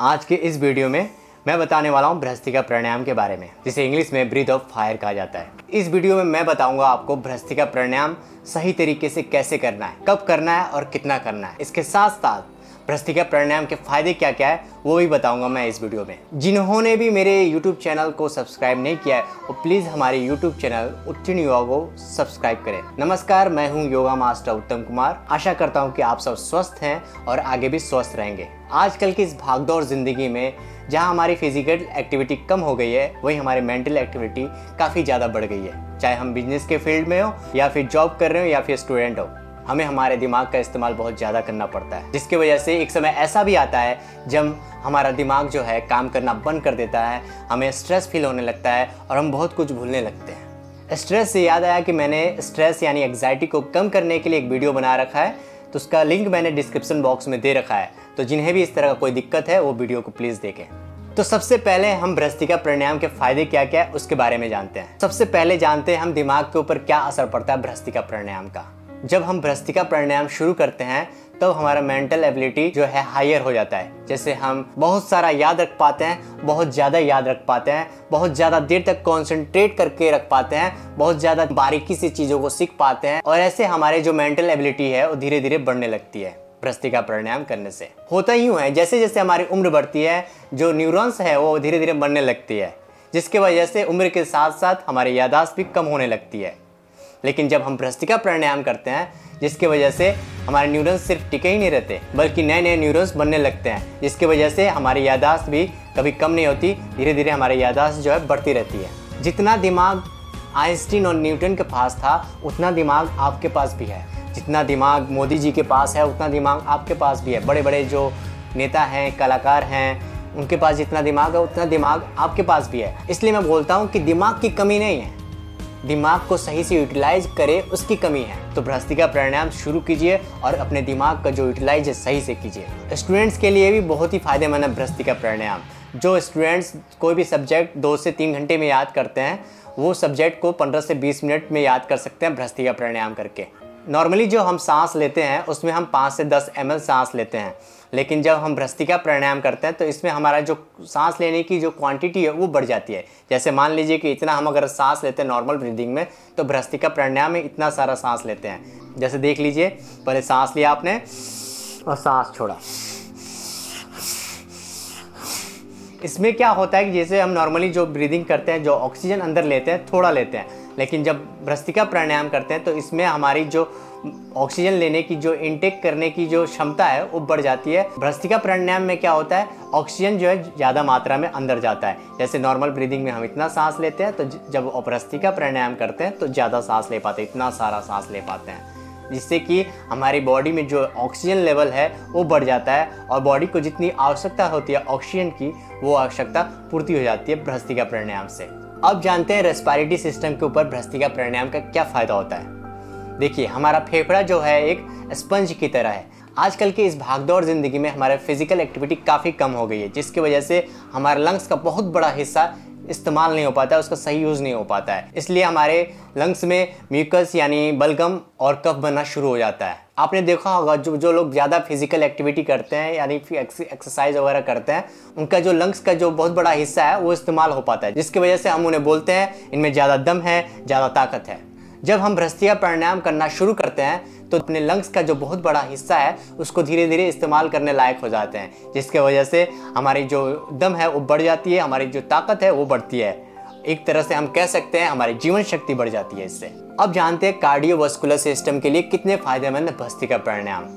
आज के इस वीडियो में मैं बताने वाला हूँ भ्रस्त्रिका प्राणायाम के बारे में, जिसे इंग्लिश में ब्रीथ ऑफ फायर कहा जाता है। इस वीडियो में मैं बताऊंगा आपको भ्रस्त्रिका प्राणायाम सही तरीके से कैसे करना है, कब करना है और कितना करना है। इसके साथ साथ भ्रस्त्रिका प्राणायाम के फायदे क्या क्या है वो भी बताऊंगा मैं इस वीडियो में। जिन्होंने भी मेरे YouTube चैनल को सब्सक्राइब नहीं किया है वो प्लीज़ हमारे YouTube चैनल उत्तीर्ण योगा को सब्सक्राइब करें। नमस्कार, मैं हूं योगा मास्टर उत्तम कुमार। आशा करता हूं कि आप सब स्वस्थ हैं और आगे भी स्वस्थ रहेंगे। आजकल की इस भागदौड़ ज़िंदगी में जहां हमारी फिजिकल एक्टिविटी कम हो गई है, वहीं हमारी मेंटल एक्टिविटी काफ़ी ज़्यादा बढ़ गई है। चाहे हम बिजनेस के फील्ड में हो या फिर जॉब कर रहे हो या फिर स्टूडेंट हो, हमें हमारे दिमाग का इस्तेमाल बहुत ज़्यादा करना पड़ता है, जिसकी वजह से एक समय ऐसा भी आता है जब हमारा दिमाग जो है काम करना बंद कर देता है, हमें स्ट्रेस फील होने लगता है और हम बहुत कुछ भूलने लगते हैं। स्ट्रेस से याद आया कि मैंने स्ट्रेस यानी एंग्जाइटी को कम करने के लिए एक वीडियो बना रखा है, तो उसका लिंक मैंने डिस्क्रिप्शन बॉक्स में दे रखा है। तो जिन्हें भी इस तरह का कोई दिक्कत है वो वीडियो को प्लीज़ देखें। तो सबसे पहले हम भ्रस्त्रिका प्राणायाम के फायदे क्या क्या है उसके बारे में जानते हैं। सबसे पहले जानते हैं हम दिमाग के ऊपर क्या असर पड़ता है भ्रस्त्रिका प्राणायाम का। जब हम भ्रस्त्रिका प्राणायाम शुरू करते हैं तब हमारा मेंटल एबिलिटी जो है हायर हो जाता है। जैसे हम बहुत सारा याद रख पाते हैं, बहुत ज़्यादा याद रख पाते हैं, बहुत ज़्यादा देर तक कॉन्सेंट्रेट करके रख पाते हैं, बहुत ज़्यादा बारीकी से चीज़ों को सीख पाते हैं और ऐसे हमारे जो मेंटल एबिलिटी है वो धीरे धीरे बढ़ने लगती है। भ्रस्त्रिका प्राणायाम करने से होता यूँ है, जैसे जैसे हमारी उम्र बढ़ती है जो न्यूरॉन्स है वो धीरे धीरे बढ़ने लगती है, जिसकी वजह से उम्र के साथ साथ हमारी याददाश्त भी कम होने लगती है। लेकिन जब हम भ्रस्त्रिका प्राणायाम करते हैं, जिसकी वजह से हमारे न्यूरॉन्स सिर्फ टिके ही नहीं रहते बल्कि नए नए न्यूरॉन्स बनने लगते हैं, जिसकी वजह से हमारी याददाश्त भी कभी कम नहीं होती, धीरे धीरे हमारी याददाश्त जो है बढ़ती रहती है। जितना दिमाग आइंस्टीन और न्यूटन के पास था उतना दिमाग आपके पास भी है। जितना दिमाग मोदी जी के पास है उतना दिमाग आपके पास भी है। बड़े बड़े जो नेता हैं, कलाकार हैं, उनके पास जितना दिमाग है उतना दिमाग आपके पास भी है। इसलिए मैं बोलता हूँ कि दिमाग की कमी नहीं है, दिमाग को सही से यूटिलाइज करे उसकी कमी है। तो भ्रस्त्रिका प्राणायाम शुरू कीजिए और अपने दिमाग का जो यूटिलाइज है सही से कीजिए। स्टूडेंट्स के लिए भी बहुत ही फायदेमंद है भ्रस्त्रिका प्राणायाम। जो स्टूडेंट्स कोई भी सब्जेक्ट 2 से 3 घंटे में याद करते हैं, वो सब्जेक्ट को 15 से 20 मिनट में याद कर सकते हैं भ्रस्त्रिका प्राणायाम करके। नॉर्मली जो हम सांस लेते हैं उसमें हम 5 से 10 ml सांस लेते हैं, लेकिन जब हम भ्रस्त्रिका प्राणायाम करते हैं तो इसमें हमारा जो सांस लेने की जो क्वांटिटी है वो बढ़ जाती है। जैसे मान लीजिए कि इतना हम अगर सांस लेते हैं नॉर्मल ब्रीदिंग में, तो भ्रस्त्रिका प्राणायाम में इतना सारा सांस लेते हैं। जैसे देख लीजिए, पहले सांस लिया आपने और सांस छोड़ा। इसमें क्या होता है कि जैसे हम नॉर्मली जो ब्रीदिंग करते हैं, जो ऑक्सीजन अंदर लेते हैं थोड़ा लेते हैं, लेकिन जब भ्रस्त्रिका प्राणायाम करते हैं तो इसमें हमारी जो ऑक्सीजन लेने की जो इनटेक करने की जो क्षमता है वो बढ़ जाती है। भ्रस्त्रिका प्राणायाम में क्या होता है, ऑक्सीजन जो है ज़्यादा मात्रा में अंदर जाता है। जैसे नॉर्मल ब्रीदिंग में हम इतना सांस लेते हैं, तो जब भ्रस्त्रिका प्राणायाम करते हैं तो ज़्यादा सांस ले पाते हैं, इतना सारा सांस ले पाते हैं, जिससे कि हमारी बॉडी में जो ऑक्सीजन लेवल है वो बढ़ जाता है और बॉडी को जितनी आवश्यकता होती है ऑक्सीजन की, वो आवश्यकता पूर्ति हो जाती है भ्रस्त्रिका प्राणायाम से। अब जानते हैं रेस्पिरेटरी सिस्टम के ऊपर भ्रस्त्रिका प्राणायाम का क्या फ़ायदा होता है। देखिए, हमारा फेफड़ा जो है एक स्पंज की तरह है। आजकल की इस भागदौड़ ज़िंदगी में हमारे फिजिकल एक्टिविटी काफ़ी कम हो गई है, जिसकी वजह से हमारे लंग्स का बहुत बड़ा हिस्सा इस्तेमाल नहीं हो पाता है, उसका सही यूज़ नहीं हो पाता है। इसलिए हमारे लंग्स में म्यूकस यानी बलगम और कफ बनना शुरू हो जाता है। आपने देखा होगा जो लोग ज़्यादा फिजिकल एक्टिविटी करते हैं यानी एक्सरसाइज वगैरह करते हैं, उनका जो लंग्स का जो बहुत बड़ा हिस्सा है वो इस्तेमाल हो पाता है, जिसकी वजह से हम उन्हें बोलते हैं इनमें ज़्यादा दम है, ज़्यादा ताकत है। जब हम भ्रस्त्रिका प्राणायाम करना शुरू करते हैं तो अपने लंग्स का जो बहुत बड़ा हिस्सा है उसको धीरे धीरे इस्तेमाल करने लायक हो जाते हैं, जिसके वजह से हमारी जो दम है वो बढ़ जाती है, हमारी जो ताकत है वो बढ़ती है। एक तरह से हम कह सकते हैं हमारी जीवन शक्ति बढ़ जाती है इससे। अब जानते हैं कार्डियोवास्कुलर सिस्टम के लिए कितने फायदेमंद है भ्रस्त्रिका प्राणायाम।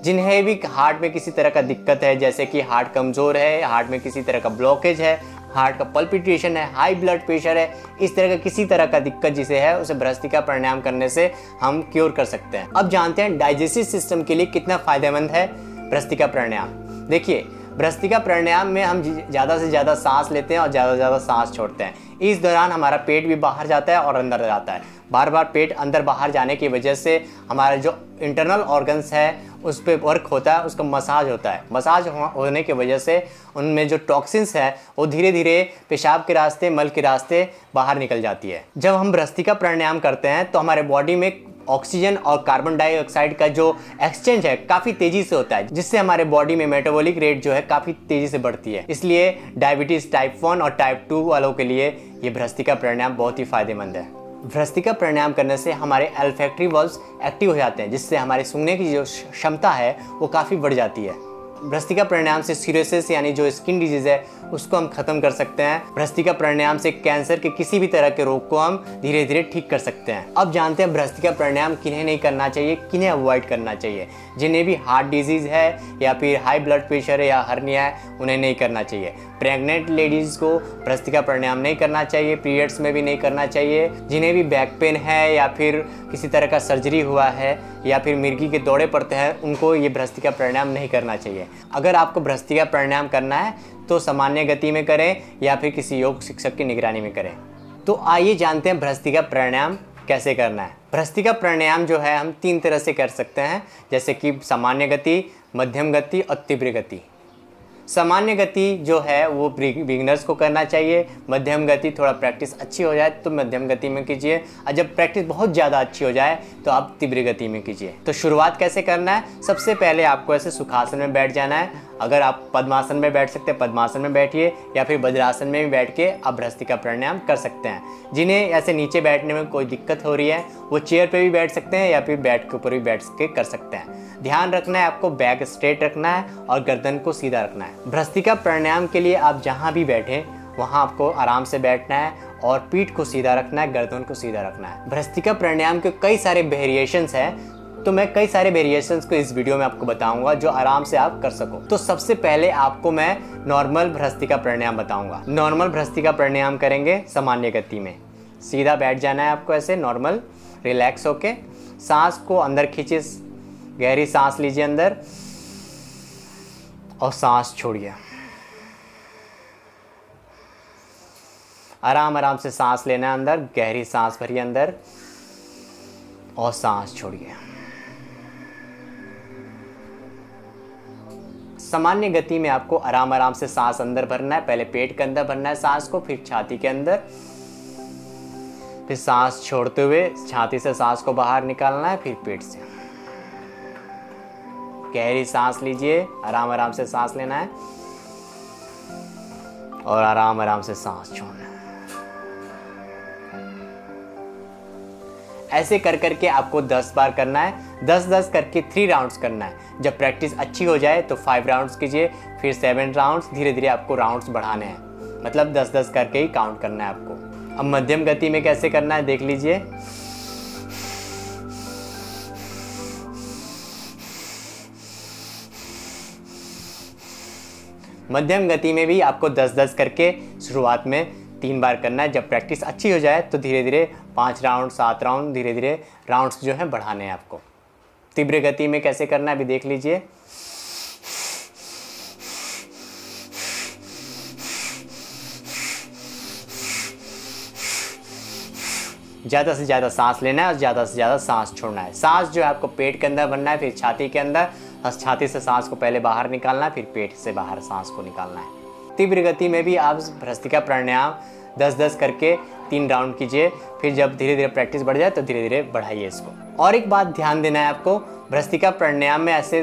जिन्हें भी हार्ट में किसी तरह का दिक्कत है, जैसे कि हार्ट कमज़ोर है, हार्ट में किसी तरह का ब्लॉकेज है, हार्ट का पल्पिटेशन है, हाई ब्लड प्रेशर है, इस तरह का किसी तरह का दिक्कत जिसे है उसे भ्रस्त्रिका प्राणायाम करने से हम क्योर कर सकते हैं। अब जानते हैं डाइजेस्टिव सिस्टम के लिए कितना फायदेमंद है भ्रस्त्रिका प्राणायाम। देखिए, भ्रस्त्रिका प्राणायाम में हम ज़्यादा से ज़्यादा सांस लेते हैं और ज़्यादा से ज़्यादा सांस छोड़ते हैं। इस दौरान हमारा पेट भी बाहर जाता है और अंदर जाता है। बार बार पेट अंदर बाहर जाने की वजह से हमारे जो इंटरनल ऑर्गन्स है उस पर वर्क होता है, उसका मसाज होता है। मसाज होने की वजह से उनमें जो टॉक्सिन्स है वो धीरे धीरे पेशाब के रास्ते, मल के रास्ते बाहर निकल जाती है। जब हम भ्रस्त्रिका प्राणायाम करते हैं तो हमारे बॉडी में ऑक्सीजन और कार्बन डाइऑक्साइड का जो एक्सचेंज है काफ़ी तेज़ी से होता है, जिससे हमारे बॉडी में मेटाबॉलिक रेट जो है काफ़ी तेज़ी से बढ़ती है। इसलिए डायबिटीज़ टाइप 1 और टाइप 2 वालों के लिए ये भ्रस्त्रिका प्राणायाम बहुत ही फायदेमंद है। भ्रस्त्रिका प्राणायाम करने से हमारे ऑल्फैक्टरी वाल्व्स एक्टिव हो जाते हैं, जिससे हमारे सूंघने की जो क्षमता है वो काफ़ी बढ़ जाती है। भ्रस्त्रिका प्राणायाम से सिरोसिस यानी जो स्किन डिजीज है उसको हम खत्म कर सकते हैं। भ्रस्त्रिका प्राणायाम से कैंसर के किसी भी तरह के रोग को हम धीरे धीरे ठीक कर सकते हैं। अब जानते हैं भ्रस्त्रिका प्राणायाम किन्हें नहीं करना चाहिए, किन्हें अवॉइड करना चाहिए। जिन्हें भी हार्ट डिजीज है या फिर हाई ब्लड प्रेशर है या हर्निया है उन्हें नहीं करना चाहिए। प्रेग्नेंट लेडीज को भ्रस्त्रिका प्राणायाम नहीं करना चाहिए, पीरियड्स में भी नहीं करना चाहिए। जिन्हें भी बैक पेन है या फिर किसी तरह का सर्जरी हुआ है या फिर मिर्गी के दौरे पड़ते हैं उनको ये भ्रस्त्रिका प्राणायाम नहीं करना चाहिए। अगर आपको भ्रस्त्रिका प्राणायाम करना है तो सामान्य गति में करें या फिर किसी योग शिक्षक की निगरानी में करें। तो आइए जानते हैं भ्रस्त्रिका प्राणायाम कैसे करना है। भ्रस्त्रिका प्राणायाम जो है हम 3 तरह से कर सकते हैं, जैसे कि सामान्य गति, मध्यम गति और तीव्र गति। सामान्य गति जो है वो बिगिनर्स को करना चाहिए। मध्यम गति थोड़ा प्रैक्टिस अच्छी हो जाए तो मध्यम गति में कीजिए, और जब प्रैक्टिस बहुत ज़्यादा अच्छी हो जाए तो आप तीव्र गति में कीजिए। तो शुरुआत कैसे करना है? सबसे पहले आपको ऐसे सुखासन में बैठ जाना है। अगर आप पद्मासन में बैठ सकते हैं पद्मासन में बैठिए, या फिर वज्रासन में भी बैठ के आप भ्रस्त्रिका प्राणायाम कर सकते हैं। जिन्हें ऐसे नीचे बैठने में कोई दिक्कत हो रही है वो चेयर पे भी बैठ सकते हैं या फिर बेड के ऊपर भी बैठ के कर सकते हैं। ध्यान रखना है आपको बैक स्ट्रेट रखना है और गर्दन को सीधा रखना है। भ्रस्त्रिका प्राणायाम के लिए आप जहाँ भी बैठें वहाँ आपको आराम से बैठना है और पीठ को सीधा रखना है, गर्दन को सीधा रखना है। भ्रस्त्रिका प्राणायाम के कई सारे वेरिएशंस हैं, तो मैं कई सारे वेरिएशंस को इस वीडियो में आपको बताऊंगा जो आराम से आप कर सको। तो सबसे पहले आपको मैं नॉर्मल भ्रस्त्रिका प्राणायाम बताऊंगा। नॉर्मल भ्रस्त्रिका प्राणायाम करेंगे सामान्य गति में। सीधा बैठ जाना है आपको ऐसे नॉर्मल रिलैक्स होके। सांस को अंदर खींचिए, गहरी सांस लीजिए अंदर और सांस छोड़िए। आराम आराम से सांस लेना है अंदर, गहरी सांस भरिए अंदर और सांस छोड़िए। सामान्य गति में आपको आराम आराम से सांस अंदर भरना है। पहले पेट के अंदर भरना है सांस को, फिर छाती के अंदर, फिर सांस छोड़ते हुए छाती से सांस को बाहर निकालना है, फिर पेट से। गहरी सांस लीजिए, आराम आराम से सांस लेना है और आराम आराम से सांस छोड़ना है। ऐसे कर करके आपको 10 बार करना है। 10-10 करके 3 राउंड्स करना है। जब प्रैक्टिस अच्छी हो जाए तो 5 राउंड्स कीजिए, फिर 7 राउंड्स। धीरे धीरे आपको राउंड्स बढ़ाने हैं, मतलब 10-10 करके ही काउंट करना है आपको। अब मध्यम गति में कैसे करना है देख लीजिए। मध्यम गति में भी आपको 10-10 करके शुरुआत में 3 बार करना है। जब प्रैक्टिस अच्छी हो जाए तो धीरे धीरे 5 राउंड, 7 राउंड, धीरे धीरे राउंड्स जो हैं बढ़ाने हैं आपको। तीव्र गति में कैसे करना है अभी देख लीजिए। ज़्यादा से ज़्यादा सांस लेना है और ज़्यादा से ज़्यादा सांस छोड़ना है। सांस जो है आपको पेट के अंदर भरना है, फिर छाती के अंदर, और छाती से सांस को पहले बाहर निकालना है, फिर पेट से बाहर सांस को निकालना है। तीव्र गति में भी आप भ्रस्त्रिका प्राणायाम 10-10 करके 3 राउंड कीजिए। फिर जब धीरे धीरे प्रैक्टिस बढ़ जाए तो धीरे धीरे बढ़ाइए इसको। और एक बात ध्यान देना है आपको, भ्रस्त्रिका प्राणायाम में ऐसे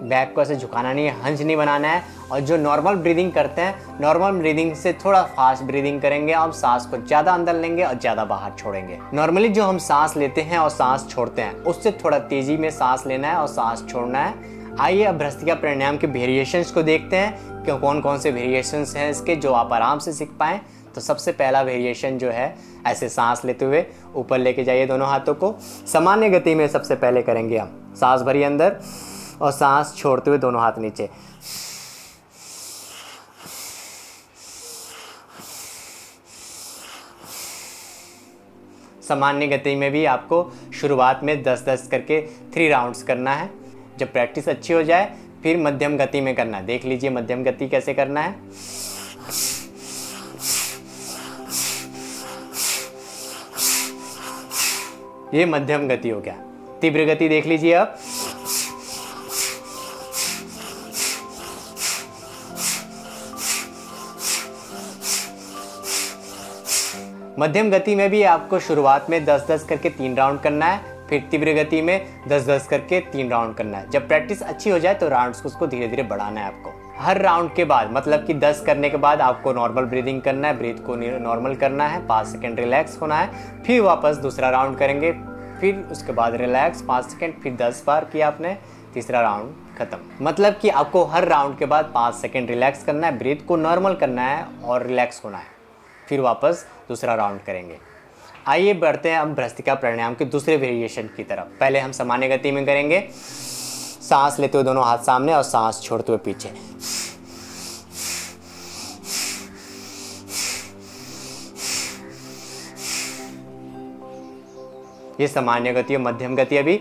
बैक को ऐसे झुकाना नहीं है, हंस नहीं बनाना है। और जो नॉर्मल ब्रीदिंग करते हैं, नॉर्मल ब्रीदिंग से थोड़ा फास्ट ब्रीदिंग करेंगे। हम सांस को ज़्यादा अंदर लेंगे और ज़्यादा बाहर छोड़ेंगे। नॉर्मली जो हम सांस लेते हैं और सांस छोड़ते हैं उससे थोड़ा तेज़ी में सांस लेना है और सांस छोड़ना है। आइए अब भ्रस्त्रिका प्राणायाम के वेरिएशंस को देखते हैं कि कौन कौन से वेरिएशंस हैं इसके जो आप आराम से सीख पाएँ। तो सबसे पहला वेरिएशन जो है, ऐसे सांस लेते हुए ऊपर लेके जाइए दोनों हाथों को। सामान्य गति में सबसे पहले करेंगे हम। सांस भरिए अंदर और सांस छोड़ते हुए दोनों हाथ नीचे। सामान्य गति में भी आपको शुरुआत में 10-10 करके 3 राउंड्स करना है। जब प्रैक्टिस अच्छी हो जाए फिर मध्यम गति में करना है। देख लीजिए मध्यम गति कैसे करना है। ये मध्यम गति हो गया। तीव्र गति देख लीजिए अब। मध्यम गति में भी आपको शुरुआत में 10-10 करके 3 राउंड करना है, फिर तीव्र गति में 10-10 करके 3 राउंड करना है। जब प्रैक्टिस अच्छी हो जाए तो राउंड्स को उसको धीरे धीरे बढ़ाना है आपको। हर राउंड के बाद मतलब कि 10 करने के बाद आपको नॉर्मल ब्रीदिंग करना है, ब्रीथ को नॉर्मल करना है, 5 सेकंड रिलैक्स होना है, फिर वापस दूसरा राउंड करेंगे, फिर उसके बाद रिलैक्स 5 सेकंड, फिर 10 बार किया आपने, तीसरा राउंड खत्म। मतलब कि आपको हर राउंड के बाद 5 सेकंड रिलैक्स करना है, ब्रीथ को नॉर्मल करना है और रिलैक्स होना है, फिर वापस दूसरा राउंड करेंगे। आइए बढ़ते हैं हम भ्रस्तिका प्राणायाम के दूसरे वेरिएशन की तरफ। पहले हम सामान्य गति में करेंगे, सांस लेते हुए दोनों हाथ सामने और सांस छोड़ते हुए पीछे। ये सामान्य गति और मध्यम गति। अभी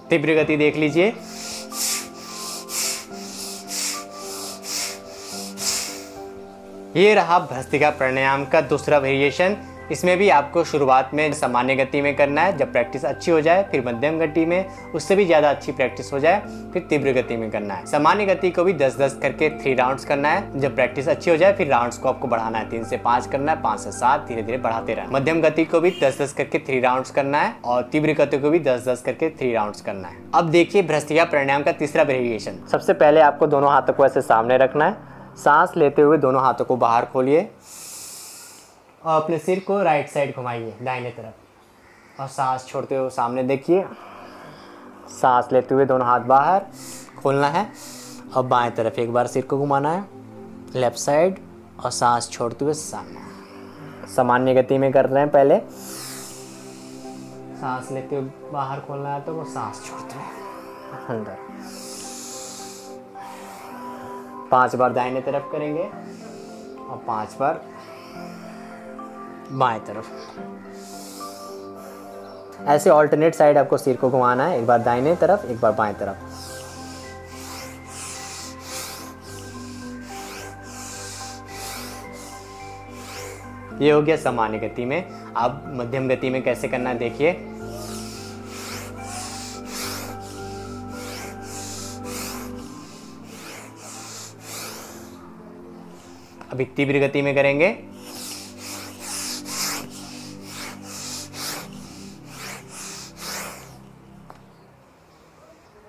तीव्र गति देख लीजिए। ये रहा भ्रस्तिका प्राणायाम का दूसरा वेरिएशन। इसमें भी आपको शुरुआत में सामान्य गति में करना है, जब प्रैक्टिस अच्छी हो जाए फिर मध्यम गति में, उससे भी ज़्यादा अच्छी प्रैक्टिस हो जाए फिर तीव्र गति में करना है। सामान्य गति को भी 10-10 करके 3 राउंड्स करना है, जब प्रैक्टिस अच्छी हो जाए फिर राउंड्स को आपको बढ़ाना है, 3 से 5 करना है, 5 से 7 धीरे धीरे बढ़ाते रहना। मध्यम गति को भी 10-10 करके 3 राउंड्स करना है और तीव्र गति को भी 10-10 करके 3 राउंड्स करना है। अब देखिए भ्रस्तिका प्राणायाम का तीसरा वेरिएशन। सबसे पहले आपको दोनों हाथों को ऐसे सामने रखना है, सांस लेते हुए दोनों हाथों को बाहर खोलिए और अपने सिर को राइट साइड घुमाइए दाहिने तरफ, और सांस छोड़ते हुए सामने देखिए। सांस लेते हुए दोनों हाथ बाहर खोलना है और बाएं तरफ एक बार सिर को घुमाना है लेफ्ट साइड, और सांस छोड़ते हुए सामने। सामान्य गति में कर रहे हैं। पहले सांस लेते हुए बाहर खोलना है तो वो सांस छोड़ते हुए अंदर। 5 बार दाहिने तरफ करेंगे और 5 बार बाएं तरफ। ऐसे ऑल्टरनेट साइड आपको सिर को घुमाना है, एक बार दाहिने तरफ एक बार बाएं तरफ। ये हो गया सामान्य गति में। अब मध्यम गति में कैसे करना है देखिए। अभी तीव्र गति में करेंगे।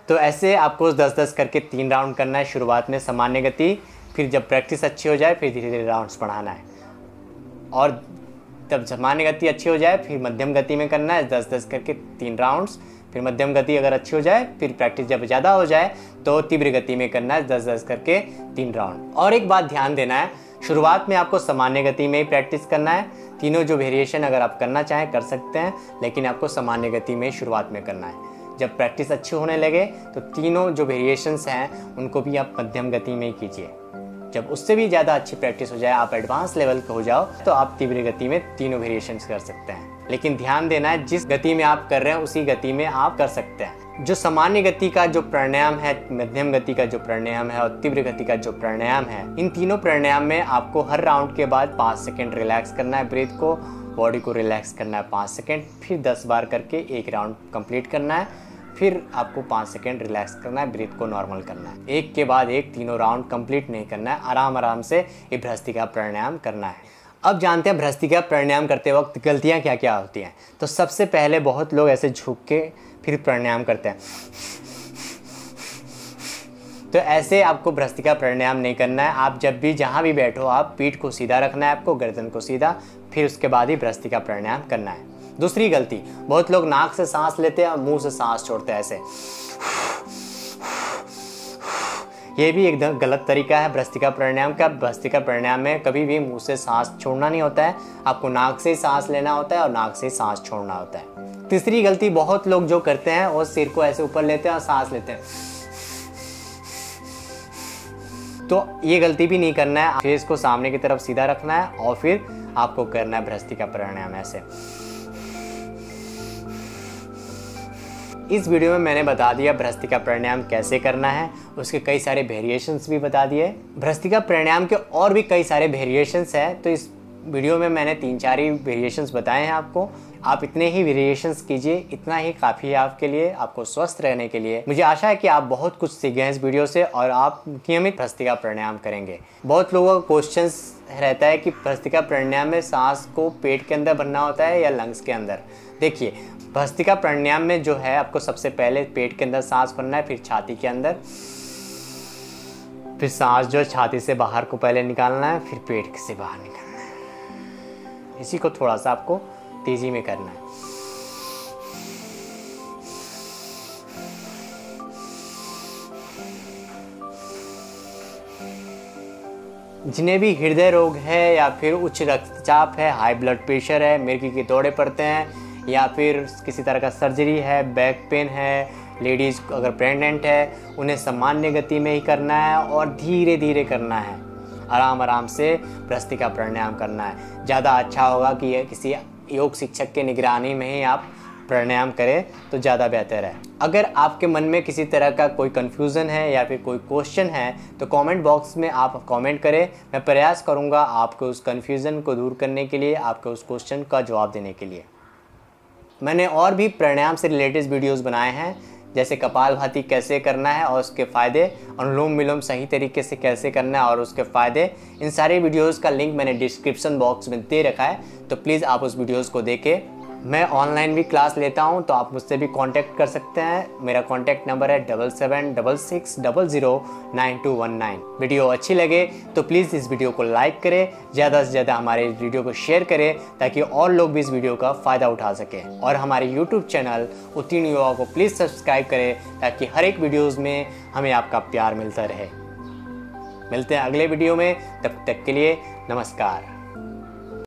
तो ऐसे आपको 10-10 करके 3 राउंड करना है शुरुआत में सामान्य गति, फिर जब प्रैक्टिस अच्छी हो जाए फिर धीरे धीरे राउंड्स बढ़ाना है, और जब सामान्य गति अच्छी हो जाए फिर मध्यम गति में करना है 10-10 करके 3 राउंड्स, फिर मध्यम गति अगर अच्छी हो जाए फिर प्रैक्टिस जब ज़्यादा हो जाए तो तीव्र गति में करना है 10-10 करके 3 राउंड। और एक बात ध्यान देना है, शुरुआत में आपको सामान्य गति में ही प्रैक्टिस करना है। तीनों जो वेरिएशन अगर आप करना चाहें कर सकते हैं, लेकिन आपको सामान्य गति में शुरुआत में करना है। जब प्रैक्टिस अच्छी होने लगे तो तीनों जो वेरिएशंस हैं उनको भी आप मध्यम गति में ही कीजिए। जब उससे भी ज़्यादा अच्छी प्रैक्टिस हो जाए, आप एडवांस लेवल पे हो जाओ, तो आप तीव्र गति में तीनों वेरिएशंस कर सकते हैं। लेकिन ध्यान देना है, जिस गति में आप कर रहे हैं उसी गति में आप कर सकते हैं। जो सामान्य गति का जो प्राणायाम है, मध्यम गति का जो प्राणायाम है और तीव्र गति का जो प्राणायाम है, इन तीनों प्राणायाम में आपको हर राउंड के बाद 5 सेकंड रिलैक्स करना है, ब्रीथ को, बॉडी को रिलैक्स करना है 5 सेकंड, फिर 10 बार करके एक राउंड कंप्लीट करना है, फिर आपको 5 सेकंड रिलैक्स करना है, ब्रीथ को नॉर्मल करना है। एक के बाद एक तीनों राउंड कंप्लीट नहीं करना है, आराम आराम से ये भ्रस्तिका प्राणायाम करना है। अब जानते हैं भ्रस्तिका प्राणायाम करते वक्त गलतियाँ क्या क्या होती हैं। तो सबसे पहले बहुत लोग ऐसे झुक के फिर प्राणायाम करते हैं, तो ऐसे आपको भ्रस्तिका प्राणायाम नहीं करना है। आप जब भी जहाँ भी बैठो, आप पीठ को सीधा रखना है, आपको गर्दन को सीधा, फिर उसके बाद ही भ्रस्तिका प्राणायाम करना है। दूसरी गलती, बहुत लोग नाक से सांस लेते हैं और मुंह से सांस छोड़ते हैं ऐसे। ये भी एकदम गलत तरीका है भ्रस्तिका प्राणायाम का। भ्रस्तिका प्राणायाम में कभी भी मुंह से सांस छोड़ना नहीं होता है, आपको नाक से ही सांस लेना होता है और नाक से ही सांस छोड़ना होता है। तीसरी गलती बहुत लोग जो करते हैं वो सिर को ऐसे ऊपर लेते हैं और सांस लेते हैं, तो ये गलती भी नहीं करना है। फेस को सामने की तरफ सीधा रखना है और फिर आपको करना है भ्रस्तिका प्राणायाम ऐसे। इस वीडियो में मैंने बता दिया भ्रस्तिका प्राणायाम कैसे करना है, उसके कई सारे वेरिएशंस भी बता दिए। भ्रस्तिका प्राणायाम के और भी कई सारे वेरिएशंस हैं, तो इस वीडियो में मैंने 3-4 ही वेरिएशंस बताए हैं आपको। आप इतने ही वेरिएशंस कीजिए, इतना ही काफ़ी है आपके लिए, आपको स्वस्थ रहने के लिए। मुझे आशा है कि आप बहुत कुछ सीख गए इस वीडियो से और आप नियमित भस्त्रिका प्राणायाम करेंगे। बहुत लोगों का क्वेश्चंस रहता है कि भस्त्रिका प्राणायाम में सांस को पेट के अंदर भरना होता है या लंग्स के अंदर। देखिए, भस्त्रिका प्राणायाम में जो है आपको सबसे पहले पेट के अंदर सांस भरना है, फिर छाती के अंदर, फिर सांस जो छाती से बाहर को पहले निकालना है, फिर पेट से बाहर निकालना है। इसी को थोड़ा सा आपको तेजी में करना है। जिन्हें भी हृदय रोग है या फिर उच्च रक्तचाप है, हाई ब्लड प्रेशर है, मिर्गी के दौरे पड़ते हैं या फिर किसी तरह का सर्जरी है, बैक पेन है, लेडीज़ अगर प्रेग्नेंट है, उन्हें सामान्य गति में ही करना है और धीरे धीरे करना है। आराम आराम से भस्त्रिका प्राणायाम करना है। ज़्यादा अच्छा होगा कि ये किसी योग शिक्षक के निगरानी में ही आप प्राणायाम करें तो ज़्यादा बेहतर है। अगर आपके मन में किसी तरह का कोई कन्फ्यूज़न है या फिर कोई क्वेश्चन है तो कमेंट बॉक्स में आप कमेंट करें। मैं प्रयास करूँगा आपको उस कन्फ्यूज़न को दूर करने के लिए, आपके उस क्वेश्चन का जवाब देने के लिए। मैंने और भी प्राणायाम से रिलेटेड वीडियोज़ बनाए हैं, जैसे कपालभाति कैसे करना है और उसके फ़ायदे, अनुलोम विलोम सही तरीके से कैसे करना है और उसके फ़ायदे। इन सारे वीडियोज़ का लिंक मैंने डिस्क्रिप्शन बॉक्स में दे रखा है, तो प्लीज़ आप उस वीडियोज़ को देखें। मैं ऑनलाइन भी क्लास लेता हूं, तो आप मुझसे भी कांटेक्ट कर सकते हैं। मेरा कांटेक्ट नंबर है 7766009219। वीडियो अच्छी लगे तो प्लीज़ इस वीडियो को लाइक करें, ज़्यादा से ज़्यादा हमारे इस वीडियो को शेयर करें ताकि और लोग भी इस वीडियो का फ़ायदा उठा सकें। और हमारे यूट्यूब चैनल उत्तीर्ण युवा को प्लीज़ सब्सक्राइब करें ताकि हर एक वीडियोज़ में हमें आपका प्यार मिलता रहे। मिलते हैं अगले वीडियो में, तब तक के लिए नमस्कार।